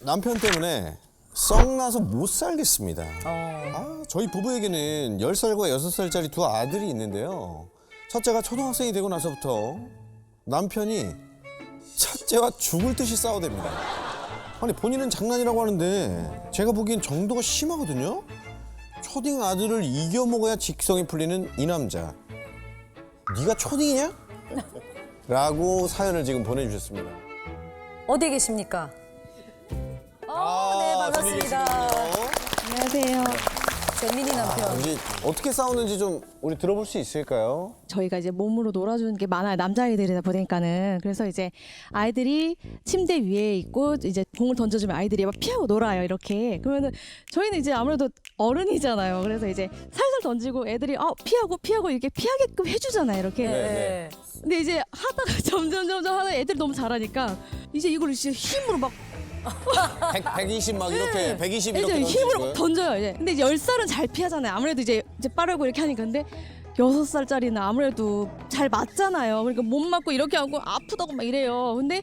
남편 때문에 썩나서 못 살겠습니다. 저희 부부에게는 10살과 6살짜리 두 아들이 있는데요. 첫째가 초등학생이 되고 나서부터 남편이 첫째와 죽을 듯이 싸워댑니다. 아니 본인은 장난이라고 하는데 제가 보기엔 정도가 심하거든요. 초딩 아들을 이겨 먹어야 직성이 풀리는 이 남자. 네가 초딩이냐? 라고 사연을 지금 보내주셨습니다. 어디에 계십니까? 네, 반갑습니다. 안녕하세요. 재민이 남편. 이제 어떻게 싸우는지 좀 우리 들어볼 수 있을까요? 저희가 이제 몸으로 놀아주는 게 많아요. 남자아이들이다 보니까는. 그래서 이제 아이들이 침대 위에 있고 이제 공을 던져주면 아이들이 막 피하고 놀아요. 이렇게. 그러면은 저희는 이제 아무래도 어른이잖아요. 그래서 이제 살살 던지고 애들이 피하고 이렇게 피하게끔 해주잖아요. 이렇게. 네. 근데 이제 하다가 점점 하다 애들이 너무 잘하니까 이제 이걸 진짜 힘으로 막 120 막 이렇게 120 이렇게 이제 힘으로 던지는 막 거예요? 던져요. 이제. 근데 이제 10살은 잘 피하잖아요. 아무래도 이제 빠르고 이렇게 하니까. 근데 6살짜리는 아무래도 잘 맞잖아요. 그러니까 못 맞고 이렇게 하고 아프다고 막 이래요. 근데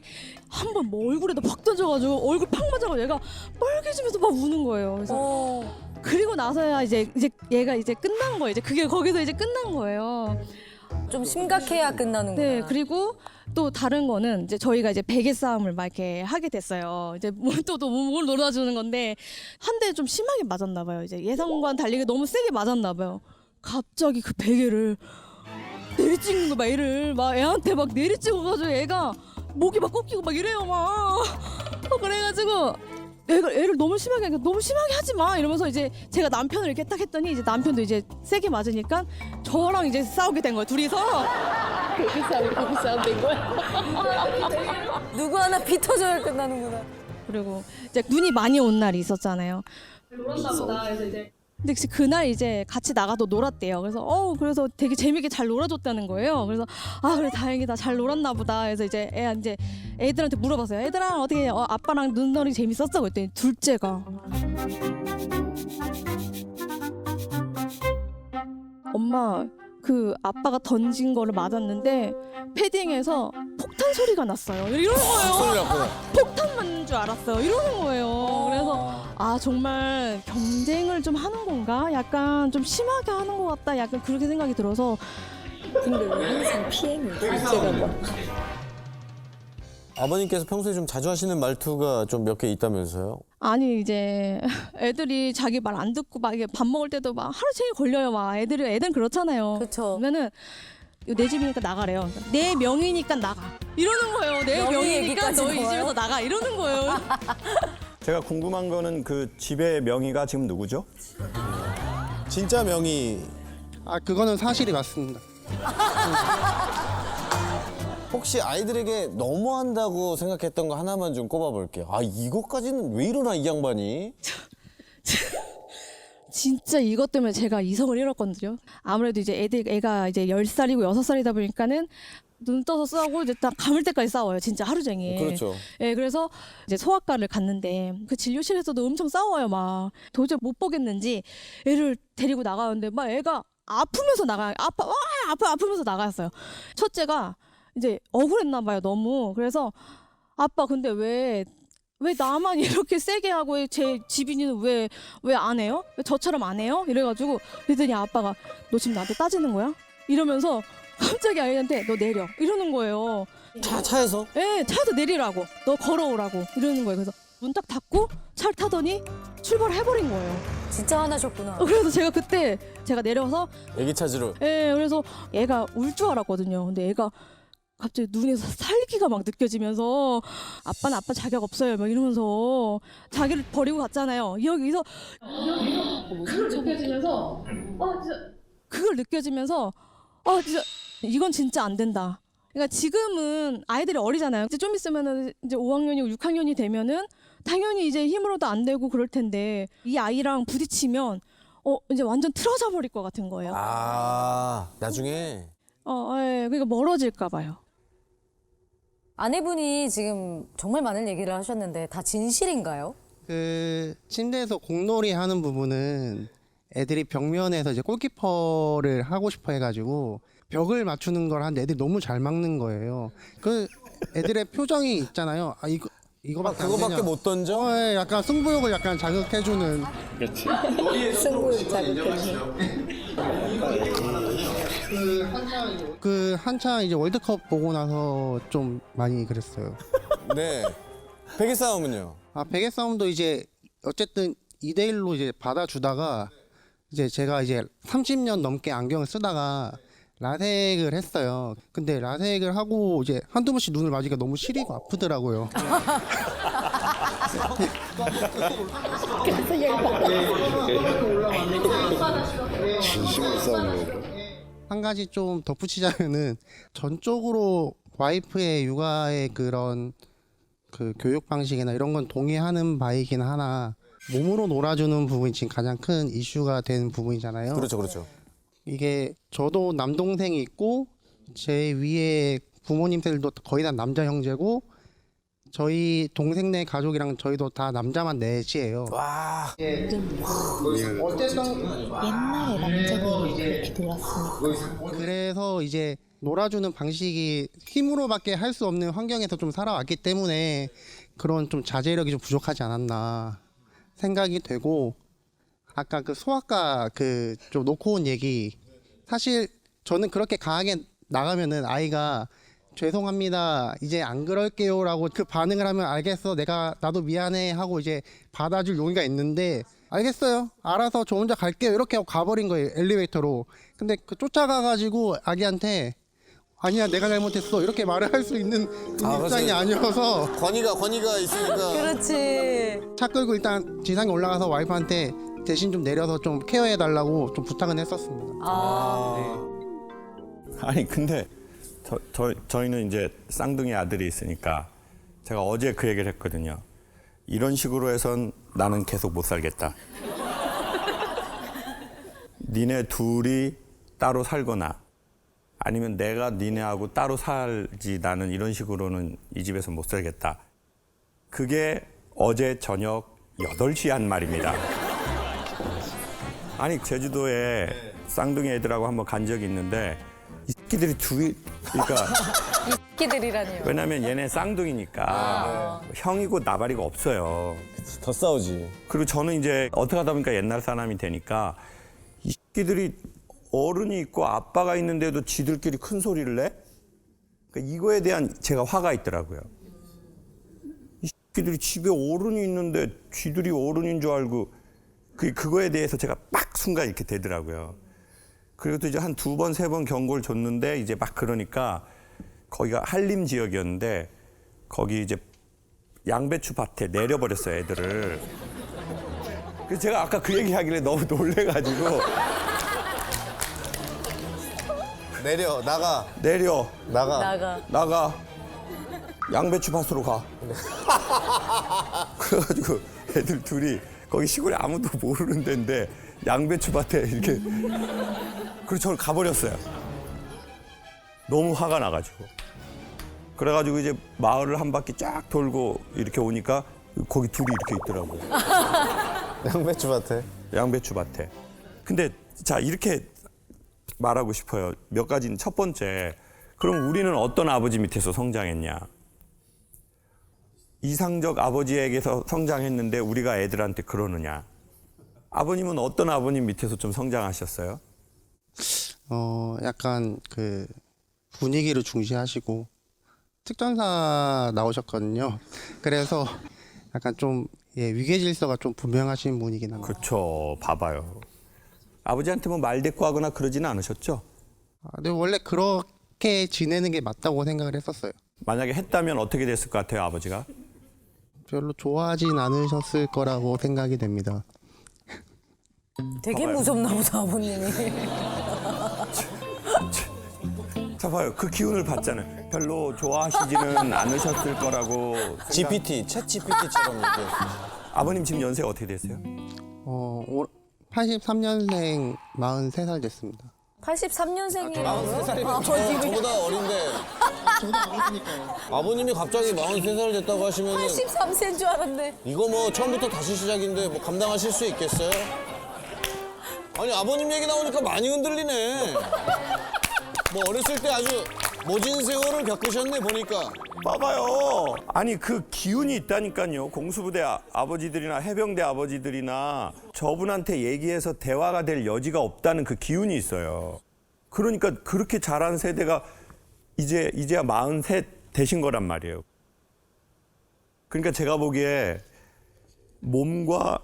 한 번 뭐 얼굴에다 팍 던져가지고 얼굴 팍 맞아가지고 얘가 빨개지면서 막 우는 거예요. 그래서 그리고 나서야 이제 얘가 이제 끝난 거예요. 이제 그게 거기서 이제 끝난 거예요. 좀 심각해야 끝나는구나. 네, 그리고 또 다른 거는 이제 저희가 이제 베개 싸움을 막 이렇게 하게 됐어요. 이제 또 몸을 놀아주는 건데 한 대 좀 심하게 맞았나 봐요. 이제 예상과는 달리게 너무 세게 맞았나 봐요. 갑자기 그 베개를 내리찍는 거 막 애를 막 애한테 막 내리찍어가지고 애가 목이 막 꺾이고 막 이래요 막. 그래가지고 애를 너무 심하게 하니까 너무 심하게 하지 마 이러면서 이제 제가 남편을 이렇게 딱 했더니 이제 남편도 이제 세게 맞으니까 저랑 이제 싸우게 된 거예요 둘이서. 베개 싸움 된 거야. 누구 하나 피 터져야 끝나는구나. 그리고 이제 눈이 많이 온 날이 있었잖아요. 놀았나 보다. 그래서 이제 근데 그날 이제 같이 나가도 놀았대요. 그래서 되게 재밌게 잘 놀아줬다는 거예요. 그래서 그래 다행이다 잘 놀았나 보다. 그래서 이제 애들한테 물어봤어요. 애들아 어떻게 아빠랑 눈놀이 재밌었어? 그랬더니 둘째가 엄마 그 아빠가 던진 거를 맞았는데 패딩에서 폭탄 소리가 났어요. 이러는 거예요. 소리 났고. 폭탄 맞는 줄 알았어요. 이러는 거예요. 그래서 정말 경쟁을 좀 하는 건가? 약간 좀 심하게 하는 것 같다. 약간 그렇게 생각이 들어서. 근데 왜 항상 피해는 둘째가 뭐. 아버님께서 평소에 좀 자주 하시는 말투가 좀 몇 개 있다면서요? 아니 이제 애들이 자기 말 안 듣고 막 이게 밥 먹을 때도 막 하루 종일 걸려요. 막 애들은 그렇잖아요. 그렇죠. 그러면은 내 집이니까 나가래요. 내 명의니까 나가. 이러는 거예요. 내 명의 명의니까 얘기까지 너 이 나와요? 집에서 나가. 이러는 거예요. 제가 궁금한 거는 그 집의 명의가 지금 누구죠? 진짜 명의 그거는 사실이 맞습니다. 혹시 아이들에게 너무한다고 생각했던 거 하나만 좀 꼽아볼게요. 이것까지는 왜 이러나 이 양반이? 진짜 이것 때문에 제가 이성을 잃었거든요. 아무래도 이제 애가 이제 10살이고 6살이다 보니까는 눈 떠서 싸우고 이제 딱 감을 때까지 싸워요. 진짜 하루 종일. 그렇죠. 예, 그래서 이제 소아과를 갔는데 그 진료실에서도 엄청 싸워요. 막 도저히 못 보겠는지 애를 데리고 나가는데 막 애가 아프면서 나가요. 아프면서 나갔어요. 첫째가 이제 억울했나 봐요. 너무. 그래서 아빠 근데 왜 나만 이렇게 세게 하고 제 집인이는 왜 안 해요? 왜 저처럼 안 해요? 이래가지고 그랬더니 아빠가 너 지금 나한테 따지는 거야? 이러면서 갑자기 아이한테 너 내려 이러는 거예요. 차에서? 예, 차에서 내리라고 너 걸어오라고 이러는 거예요. 그래서 문 딱 닫고 차를 타더니 출발을 해버린 거예요. 진짜 화나셨구나. 그래서 제가 내려서 애기 찾으러. 그래서 얘가 울 줄 알았거든요. 근데 얘가 갑자기 눈에서 살기가 막 느껴지면서 아빠는 아빠 자격 없어요 막 이러면서 자기를 버리고 갔잖아요. 여기서 그걸 느껴지면서 진짜 이건 진짜 안 된다. 그러니까 지금은 아이들이 어리잖아요. 이제 좀 있으면은 이제 5학년이고 6학년이 되면은 당연히 이제 힘으로도 안 되고 그럴 텐데 이 아이랑 부딪히면 이제 완전 틀어져 버릴 것 같은 거예요. 나중에. 예, 그러니까 멀어질까 봐요. 아내분이 지금 정말 많은 얘기를 하셨는데 다 진실인가요? 그 침대에서 공놀이 하는 부분은 애들이 벽면에서 이제 골키퍼를 하고 싶어 해가지고 벽을 맞추는 걸 하는데 애들이 너무 잘 막는 거예요. 그 애들의 표정이 있잖아요. 이거밖에 안 그거밖에 되냐. 못 던져? 예, 약간 승부욕을 약간 자극해주는. 승부 자극해주는. 그 한창 이제 월드컵 보고 나서 좀 많이 그랬어요. 네. 베개 싸움은요? 아, 베개 싸움도 이제 어쨌든 2대1로 이제 받아주다가 이제 제가 이제 30년 넘게 안경을 쓰다가 라섹을 했어요. 근데 라섹을 하고 이제 한두 번씩 눈을 맞으니까 너무 시리고 아프더라고요. 한 가지 좀 덧붙이자면은 전적으로 와이프의 육아의 그런 그 교육 방식이나 이런 건 동의하는 바이긴 하나 몸으로 놀아주는 부분이 지금 가장 큰 이슈가 된 부분이잖아요. 그렇죠, 그렇죠. 이게 저도 남동생이 있고 제 위에 부모님들도 거의 다 남자 형제고 저희 동생네 가족이랑 저희도 다 남자만 넷이에요. 와. 어쨌든 옛날에 남자들이 그렇게 놀았으니까. 그래서 이제 놀아주는 방식이 힘으로밖에 할 수 없는 환경에서 좀 살아왔기 때문에 그런 좀 자제력이 좀 부족하지 않았나 생각이 되고 아까 그 소아과 그 좀 놓고 온 얘기 사실 저는 그렇게 강하게 나가면은 아이가 죄송합니다 이제 안 그럴게요라고 그 반응을 하면 알겠어 내가 나도 미안해 하고 이제 받아줄 용의가 있는데 알겠어요 알아서 저 혼자 갈게요 이렇게 하고 가버린 거예요 엘리베이터로. 근데 그 쫓아가가지고 아기한테 아니야 내가 잘못했어 이렇게 말을 할 수 있는 입장이 그렇지. 아니어서 권위가 있으니까. 그렇지. 차 끌고 일단 지상에 올라가서 와이프한테 대신 좀 내려서 좀 케어해 달라고 좀 부탁은 했었습니다. 아니 근데 저희는 이제 쌍둥이 아들이 있으니까 제가 어제 그 얘기를 했거든요. 이런 식으로 해선 나는 계속 못 살겠다. 니네 둘이 따로 살거나 아니면 내가 니네하고 따로 살지 나는 이런 식으로는 이 집에서 못 살겠다. 그게 어제 저녁 8시 한 말입니다. 아니 제주도에 쌍둥이 애들하고 한번 간 적이 있는데 이 새끼들이 둘이 그러니까 끼들이라니요. 왜냐면 얘네 쌍둥이니까 형이고 나발이가 없어요. 더 싸우지. 그리고 저는 이제 어떻게 하다 보니까 옛날 사람이 되니까 이 새끼들이 어른이 있고 아빠가 있는데도 지들끼리 큰 소리를 내? 그러니까 이거에 대한 제가 화가 있더라고요. 이 새끼들이 집에 어른이 있는데 쥐들이 어른인 줄 알고 그거에 대해서 제가 막 순간 이렇게 되더라고요. 그리고 또 이제 한 2번, 3번 경고를 줬는데 이제 막 그러니까 거기가 한림 지역이었는데 거기 이제 양배추 밭에 내려버렸어요, 애들을. 그래서 제가 아까 그 얘기 하길래 너무 놀래가지고 내려, 나가. 나가. 양배추 밭으로 가. 그래가지고 애들 둘이 거기 시골에 아무도 모르는 데인데 양배추 밭에 이렇게 그래서 저를 가버렸어요. 너무 화가 나가지고. 그래가지고 이제 마을을 한 바퀴 쫙 돌고 이렇게 오니까 거기 둘이 이렇게 있더라고요. 양배추밭에. 양배추 밭에. 근데 자 이렇게 말하고 싶어요. 몇 가지는 첫 번째. 그럼 우리는 어떤 아버지 밑에서 성장했냐? 이상적 아버지에게서 성장했는데 우리가 애들한테 그러느냐? 아버님은 어떤 아버님 밑에서 좀 성장하셨어요? 약간 그 분위기를 중시하시고 특전사 나오셨거든요. 그래서 약간 좀 위계 질서가 좀 분명하신 분이긴 합니다. 그렇죠. 봐봐요. 아버지한테 뭐 말대꾸하거나 그러지는 않으셨죠? 근데 원래 그렇게 지내는 게 맞다고 생각을 했었어요. 만약에 했다면 어떻게 됐을 것 같아요, 아버지가? 별로 좋아하진 않으셨을 거라고 생각이 됩니다. 되게 무섭나 보다 아버님이. 자 봐요. 그 기운을 받잖아요. 별로 좋아하시지는 않으셨을 거라고. GPT, 챗 GPT처럼 이렇게. 아버님 지금 연세가 어떻게 되세요? 83년생 43살 됐습니다. 83년생이라고요? 저보다 어린데. 아버님이 갑자기 43살 됐다고 하시면은 83세인 줄 알았네. 이거 뭐 처음부터 다시 시작인데 뭐 감당하실 수 있겠어요? 아니 아버님 얘기 나오니까 많이 흔들리네. 뭐 어렸을 때 아주 모진 세월을 겪으셨네 보니까. 봐봐요. 아니 그 기운이 있다니까요. 공수부대 아버지들이나 해병대 아버지들이나 저분한테 얘기해서 대화가 될 여지가 없다는 그 기운이 있어요. 그러니까 그렇게 자란 세대가 이제야 43 되신 거란 말이에요. 그러니까 제가 보기에 몸과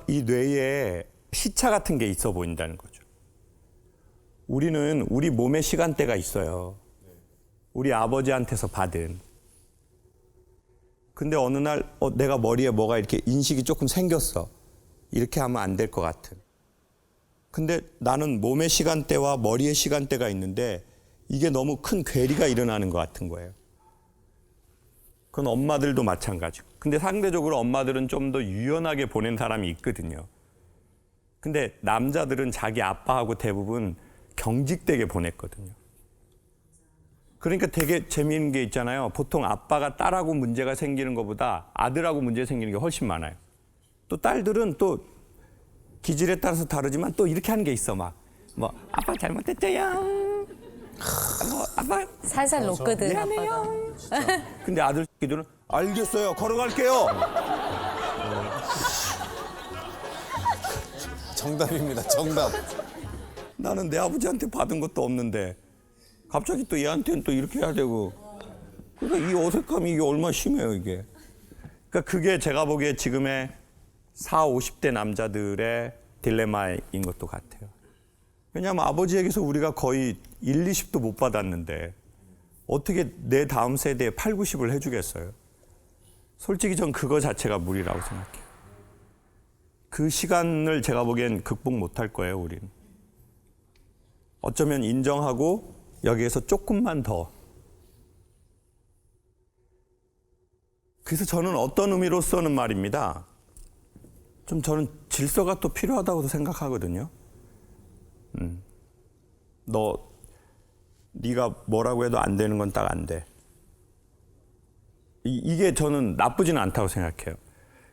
이 뇌에 시차 같은 게 있어 보인다는 거죠. 우리는 우리 몸의 시간대가 있어요. 우리 아버지한테서 받은. 근데 어느 날 내가 머리에 뭐가 이렇게 인식이 조금 생겼어. 이렇게 하면 안 될 것 같은. 근데 나는 몸의 시간대와 머리의 시간대가 있는데 이게 너무 큰 괴리가 일어나는 것 같은 거예요. 그건 엄마들도 마찬가지고. 근데 상대적으로 엄마들은 좀 더 유연하게 보낸 사람이 있거든요. 근데 남자들은 자기 아빠하고 대부분 경직되게 보냈거든요. 그러니까 되게 재미있는 게 있잖아요. 보통 아빠가 딸하고 문제가 생기는 것보다 아들하고 문제 생기는 게 훨씬 많아요. 또 딸들은 또 기질에 따라서 다르지만 또 이렇게 하는 게 있어. 뭐 아빠 잘못했어요. 아빠 살살 녹거든 아빠가. 미안해요. 근데 아들 새끼들은 알겠어요. 걸어갈게요. 정답입니다. 정답. 나는 내 아버지한테 받은 것도 없는데 갑자기 또 얘한테는 또 이렇게 해야 되고. 그러니까 이 어색함이 이게 얼마나 심해요 이게. 그러니까 그게 제가 보기에 지금의 40, 50대 남자들의 딜레마인 것도 같아요. 왜냐하면 아버지에게서 우리가 거의 1, 20도 못 받았는데 어떻게 내 다음 세대에 8, 90을 해주겠어요? 솔직히 전 그거 자체가 무리라고 생각해요. 그 시간을 제가 보기엔 극복 못할 거예요, 우리는. 어쩌면 인정하고 여기에서 조금만 더. 그래서 저는 어떤 의미로서는 말입니다. 좀 저는 질서가 또 필요하다고도 생각하거든요. 네가 뭐라고 해도 안 되는 건 딱 안 돼. 이게 저는 나쁘지는 않다고 생각해요.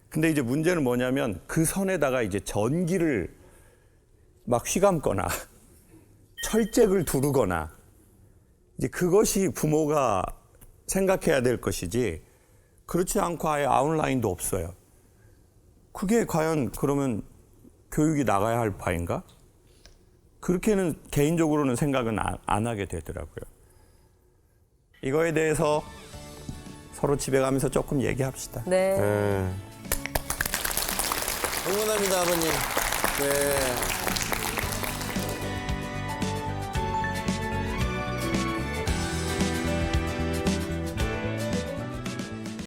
근데 이제 문제는 뭐냐면 그 선에다가 이제 전기를 막 휘감거나 철책을 두르거나 이제 그것이 부모가 생각해야 될 것이지 그렇지 않고 아예 아웃라인도 없어요. 그게 과연 그러면 교육이 나가야 할 바인가? 그렇게는 개인적으로는 생각은 안 하게 되더라고요. 이거에 대해서 서로 집에 가면서 조금 얘기합시다. 네. 응원합니다, 아버님. 네.